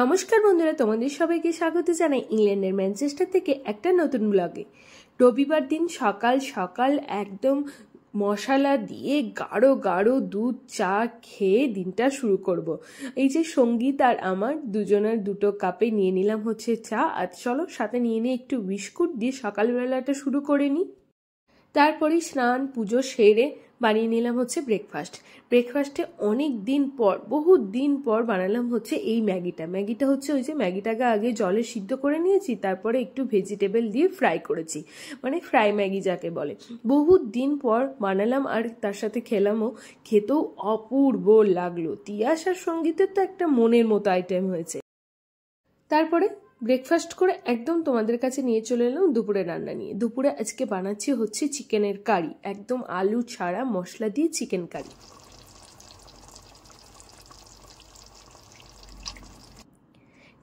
নমস্কার বন্ধুরা, তোমাদের সবাইকে স্বাগত জানাই ইংল্যান্ডের ম্যানচেস্টার থেকে একটা নতুন ব্লগে। রবিবার দিন সকাল সকাল একদম মশলা দিয়ে গাঢ় গাঢ় দুধ চা খেয়ে দিনটা শুরু করব। এই যে সঙ্গীত আর আমার দুজনের দুটো কাপে নিয়ে নিলাম হচ্ছে চা, আর চলো সাথে নিয়ে নিয়ে একটু বিস্কুট দিয়ে সকালবেলাটা শুরু করে নিই। তারপরে স্নান পুজো সেরে বানিয়ে নিলাম হচ্ছে ব্রেকফাস্টে অনেক দিন পর বহু দিন পর বানালাম হচ্ছে এই ম্যাগিটা হচ্ছে ওই যে ম্যাগিটাকে আগে জলে সিদ্ধ করে নিয়েছি, তারপরে একটু ভেজিটেবল দিয়ে ফ্রাই করেছি, মানে ফ্রাই ম্যাগি যাকে বলে। বহু দিন পর বানালাম আর তার সাথে খেলামও, খেতেও অপূর্ব লাগলো। তিয়াস আর সঙ্গীতের তো একটা মনের মতো আইটেম হয়েছে। তারপরে ব্রেকফাস্ট করে একদম তোমাদের কাছে নিয়ে চলে এলাম দুপুরে রান্না নিয়ে। দুপুরে আজকে বানাচ্ছি হচ্ছে চিকেনের কারি, একদম আলু ছাড়া মশলা দিয়ে চিকেন কারি।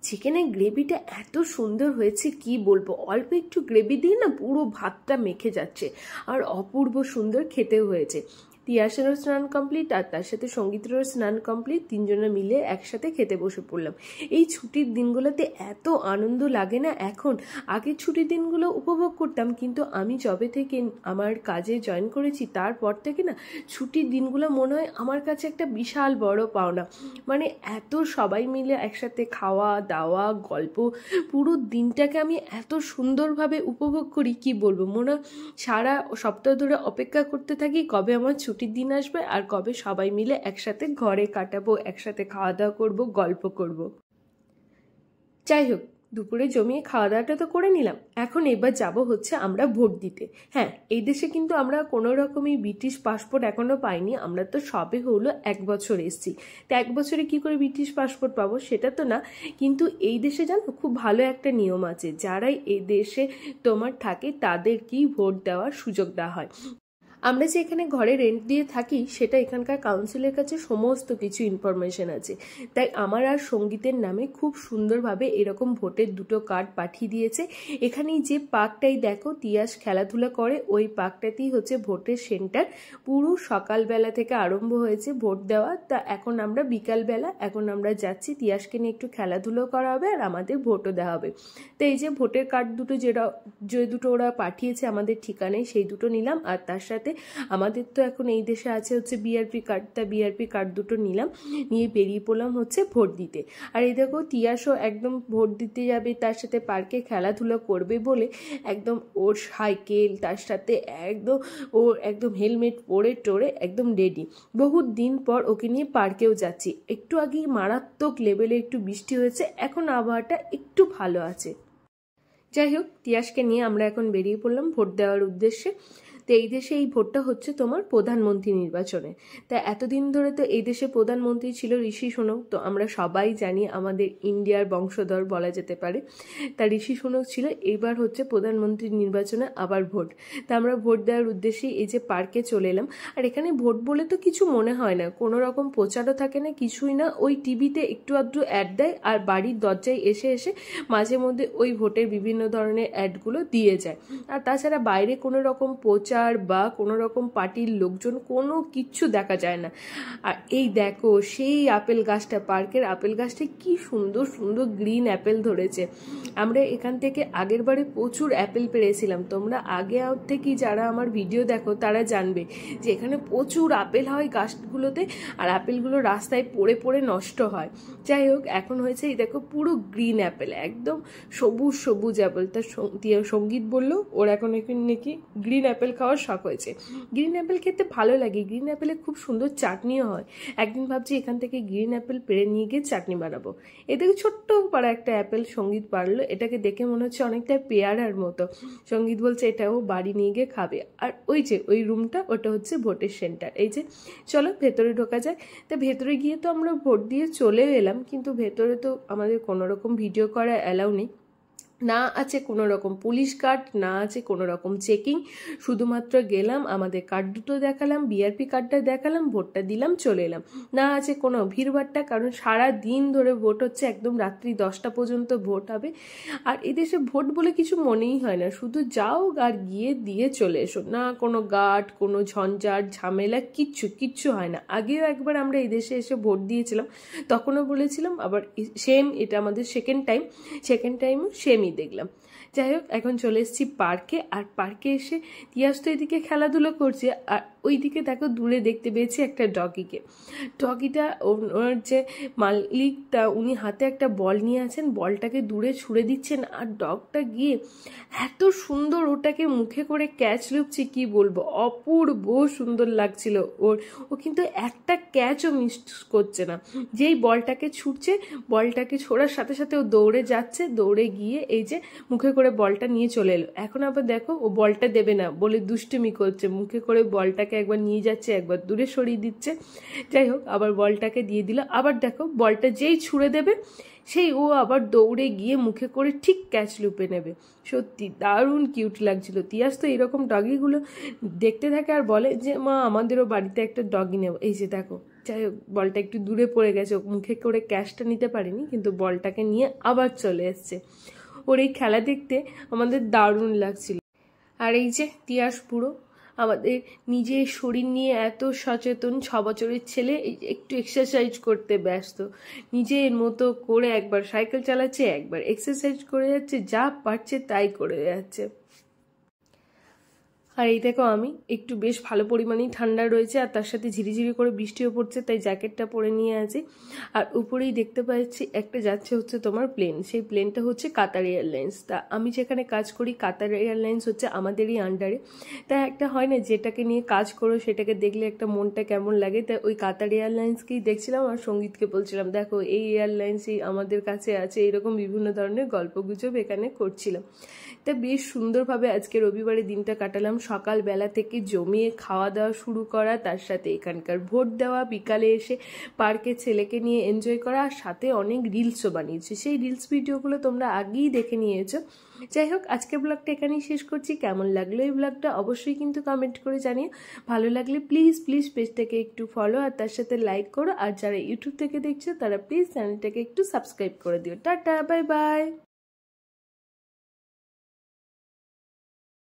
চিকেনের গ্রেভিটা এত সুন্দর হয়েছে কি বলবো, অল্প একটু গ্রেভি দিয়ে না পুরো ভাতটা মেখে যাচ্ছে আর অপূর্ব সুন্দর খেতেও হয়েছে। তিয়াসেরও স্নান কমপ্লিট আর তার সাথে সঙ্গীতেরও স্নান কমপ্লিট, তিনজনে মিলে একসাথে খেতে বসে পড়লাম। এই ছুটির দিনগুলোতে এত আনন্দ লাগে না এখন, আগের ছুটির দিনগুলো উপভোগ করতাম, কিন্তু আমি যবে থেকে আমার কাজে জয়েন করেছি তারপর থেকে না ছুটির দিনগুলো মনে হয় আমার কাছে একটা বিশাল বড় পাওনা। মানে এত সবাই মিলে একসাথে খাওয়া দাওয়া গল্প, পুরো দিনটাকে আমি এত সুন্দরভাবে উপভোগ করি কি বলবো। মনে হয় সারা সপ্তাহ ধরে অপেক্ষা করতে থাকি কবে আমার ছুটির দিন আসবে আর কবে সবাই মিলে একসাথে ঘরে কাটাবো, একসাথে খাওয়া দাওয়া করবো, গল্প করব। যাই হোক, দুপুরে জমিয়ে খাওয়া দাওয়াটা তো করে নিলাম, এখন এবার যাব হচ্ছে আমরা ভোট দিতে। হ্যাঁ, এই দেশে কিন্তু আমরা কোনো রকমই ব্রিটিশ পাসপোর্ট এখনো পাইনি, আমরা তো সবে হলো 1 বছর এসেছি, তো 1 বছরে কি করে ব্রিটিশ পাসপোর্ট পাবো সেটা তো না। কিন্তু এই দেশে জানো খুব ভালো একটা নিয়ম আছে, যারাই এই দেশে তোমার থাকে তাদেরকেই ভোট দেওয়ার সুযোগ দেওয়া হয়। আমরা যে এখানে ঘরে রেন্ট দিয়ে থাকি সেটা এখানকার কাউন্সিলের কাছে সমস্ত কিছু ইনফরমেশন আছে, তাই আমার আর সঙ্গীতের নামে খুব সুন্দরভাবে এরকম ভোটের 2টো কার্ড পাঠিয়ে দিয়েছে। এখানেই যে পার্কটাই দেখো তিয়াস খেলাধুলা করে, ওই পার্কটাতেই হচ্ছে ভোটের সেন্টার। পুরো সকালবেলা থেকে আরম্ভ হয়েছে ভোট দেওয়া, তা এখন আমরা বিকালবেলা, এখন আমরা যাচ্ছি, তিয়াসকে নিয়ে একটু খেলাধুলো করা হবে আর আমাদের ভোটও দেওয়া হবে। তো এই যে ভোটের কার্ড দুটো যে দুটো ওরা পাঠিয়েছে আমাদের ঠিকানায়, সেই দুটো নিলাম, আর তার সাথে আমাদের তো এখন এই দেশে আছে হচ্ছে বিআরপি কার্ড, তা বিআরপি কার্ড দুটো নিলাম, নিয়ে বেরিয়ে পড়লাম হচ্ছে ভোট দিতে। আর এই দেখো তিয়াসও একদম ভোট দিতে যাবে, তার সাথে পার্কে খেলাধুলা করবে বলে একদম ওর সাইকেল, তার সাথে একদম হেলমেট পরে টোরে একদম রেডি। বহুত দিন পর ওকে নিয়ে পার্কেও যাচ্ছি। একটু আগেই মারাত্মক লেভেলে একটু বৃষ্টি হয়েছে, এখন আবহাওয়াটা একটু ভালো আছে। যাই হোক, তিয়াসকে নিয়ে আমরা এখন বেরিয়ে পড়লাম ভোট দেওয়ার উদ্দেশ্যে। তো এই দেশে এই ভোটটা হচ্ছে তোমার প্রধানমন্ত্রী নির্বাচনে। তা এতদিন ধরে তো এই দেশে প্রধানমন্ত্রী ছিল ঋষি সুনক, তো আমরা সবাই জানি আমাদের ইন্ডিয়ার বংশধর বলা যেতে পারে, তা ঋষি সুনক ছিল। এবার হচ্ছে প্রধানমন্ত্রী নির্বাচনে আবার ভোট, তা আমরা ভোট দেওয়ার উদ্দেশ্যে এই যে পার্কে চলে এলাম। আর এখানে ভোট বলে তো কিছু মনে হয় না, কোনো রকম প্রচারও থাকে না, কিছুই না, ওই টিভিতে একটু আধটু অ্যাড দেয় আর বাড়ির দরজায় এসে এসে মাঝে মধ্যে ওই ভোটের বিভিন্ন ধরনের অ্যাডগুলো দিয়ে যায়। আর তাছাড়া বাইরে কোনো রকম প্রচার বা কোনো রকম পার্টির লোকজন কোনো কিচ্ছু দেখা যায় না। আর এই দেখো সেই আপেল গাছটা, পার্কের আপেল গাছটা কি সুন্দর সুন্দর গ্রিন অ্যাপেল ধরেছে। আমরা এখান থেকে আগের বারে প্রচুর অ্যাপেল পেরেছিলাম, তোমরা আগে থেকেই যারা আমার ভিডিও দেখো তারা জানবে যে এখানে প্রচুর আপেল হয় গাছগুলোতে, আর আপেলগুলো রাস্তায় পড়ে পড়ে নষ্ট হয়। যাই হোক, এখন হয়েছে এই দেখো পুরো গ্রিন অ্যাপেল, একদম সবুজ সবুজ অ্যাপেল। তার সঙ্গীত বললো ওর এখন নাকি গ্রিন অ্যাপেল খাওয়ার শখ হয়েছে। গ্রিন অ্যাপেল খেতে ভালো লাগে, গ্রিন অ্যাপেলে খুব সুন্দর চাটনিও হয়। একদিন ভাবছি এখান থেকে গ্রিন অ্যাপেল পেরে নিয়ে গিয়ে চাটনি বানাবো। এদিকে ছোট্ট পাড়া একটা অ্যাপেল সঙ্গীত পারলো, এটাকে দেখে মনে হচ্ছে অনেকটা পেয়ারার মতো। সঙ্গীত বলছে এটাও বাড়ি নিয়ে গিয়ে খাবে। আর ওই যে ওই রুমটা, ওটা হচ্ছে ভোটের সেন্টার। এই যে চলো ভেতরে ঢোকা যায়। তা ভেতরে গিয়ে তো আমরা ভোট দিয়ে চলেও এলাম, কিন্তু ভেতরে তো আমাদের কোনো রকম ভিডিও করা অ্যালাউ নেই। না আছে কোনো রকম পুলিশ কার্ড, না আছে কোনো রকম চেকিং, শুধুমাত্র গেলাম, আমাদের কার্ড দুটো দেখালাম, বিআরপি কার্ডটা দেখালাম, ভোটটা দিলাম, চলে এলাম। না আছে কোনো ভিড়ভাট্টা, কারণ সারা দিন ধরে ভোট হচ্ছে, একদম রাত্রি 10টা পর্যন্ত ভোট হবে। আর এদেশে ভোট বলে কিছু মনেই হয় না, শুধু যাও আর গিয়ে দিয়ে চলে এসো, না কোনো গার্ড, কোনো ঝঞ্ঝাট ঝামেলা, কিচ্ছু হয় না। আগেও একবার আমরা এই দেশে এসে ভোট দিয়েছিলাম, তখনও বলেছিলাম, আবার সেম, এটা আমাদের সেকেন্ড টাইমও সেমই দেখলাম। যাই হোক, এখন চলে এসেছি পার্কে। আর পার্কে এসে তিয়াস তো এদিকে খেলাধুলো করছে, আর ওইদিকে দেখো দূরে দেখতে পেয়েছি একটা ডগিকে। ডগিটা, ওর যে মালিকটা, উনি হাতে একটা বল নিয়ে আছেন, বলটাকে দূরে ছুঁড়ে দিচ্ছেন, আর ডগটা গিয়ে এত সুন্দর ওটাকে মুখে করে ক্যাচ লুপছে, কি বলবো, অপূর্ব সুন্দর লাগছিল ওর। ও কিন্তু একটা ক্যাচও মিস করছে না, যেই বলটাকে ছুটছে, বলটাকে ছোড়ার সাথে সাথে ও দৌড়ে যাচ্ছে, দৌড়ে গিয়ে এই যে মুখে করে বলটা নিয়ে চলে এলো। এখন আবার দেখো ও বলটা দেবে না বলে দুষ্টুমি করছে, মুখে করে বলটাকে একবার নিয়ে যাচ্ছে, একবার দূরে সরিয়ে দিচ্ছে। যাই হোক, আবার বলটাকে দিয়ে দিল, আবার দেখো বলটা যেই ছুঁড়ে দেবে সেই ও আবার দৌড়ে গিয়ে মুখে করে ঠিক ক্যাচ লুপে নেবে। সত্যি দারুণ কিউট লাগছিল। তিয়াস তো এরকম ডগিগুলো দেখতে থাকে আর বলে যে মা আমাদেরও বাড়িতে একটা ডগি নেব। এই যে দেখো, যাই হোক, বলটা একটু দূরে পড়ে গেছে, মুখে করে ক্যাচটা নিতে পারেনি, কিন্তু বলটাকে নিয়ে আবার চলে এসছে। ওর এই খেলা দেখতে আমাদের দারুণ লাগছিল। আর এই যে তিয়াস পুরো আমাদের নিজের শরীর নিয়ে এত সচেতন, 6 বছরের ছেলে একটু এক্সারসাইজ করতে ব্যস্ত, নিজের মতো করে একবার সাইকেল চালাচ্ছে, একবার এক্সারসাইজ করে যাচ্ছে, যা পারছে তাই করে যাচ্ছে। আর এই দেখো আমি একটু বেশ ভালো পরিমাণেই ঠান্ডা রয়েছে, আর তার সাথে ঝিরিঝিরি করে বৃষ্টিও পড়ছে, তাই জ্যাকেটটা পরে নিয়ে আছি। আর উপরেই দেখতে পাচ্ছি একটা যাচ্ছে হচ্ছে তোমার প্লেন, সেই প্লেনটা হচ্ছে কাতার এয়ারলাইন্স। তা আমি যেখানে কাজ করি, কাতার এয়ারলাইন্স হচ্ছে আমাদেরই আন্ডারে। তাই একটা হয় না, যেটাকে নিয়ে কাজ করো সেটাকে দেখলে একটা মনটা কেমন লাগে, তাই ওই কাতার এয়ারলাইন্সকেই দেখছিলাম আর সঙ্গীতকে বলছিলাম দেখো এই এয়ারলাইন্সই আমাদের কাছে আছে, এরকম বিভিন্ন ধরনের গল্পগুজব এখানে করছিলাম। তা বেশ সুন্দরভাবে আজকে রবিবারের দিনটা কাটালাম, সকালবেলা থেকে জমিয়ে খাওয়া দাওয়া শুরু করা, তার সাথে এখানকার ভোট দেওয়া, বিকালে এসে পার্কে ছেলেকে নিয়ে এনজয় করা, আর সাথে অনেক রিলসও বানিয়েছে। সেই রিলস ভিডিওগুলো তোমরা আগেই দেখে নিয়েছো। যাই হোক, আজকের ব্লগটা এখানেই শেষ করছি। কেমন লাগলো এই ব্লগটা অবশ্যই কিন্তু কমেন্ট করে জানিও। ভালো লাগলে প্লিজ পেজটাকে একটু ফলো আর তার সাথে লাইক করো, আর যারা ইউটিউব থেকে দেখছো তারা প্লিজ চ্যানেলটাকে একটু সাবস্ক্রাইব করে দিও। Tata, bye bye.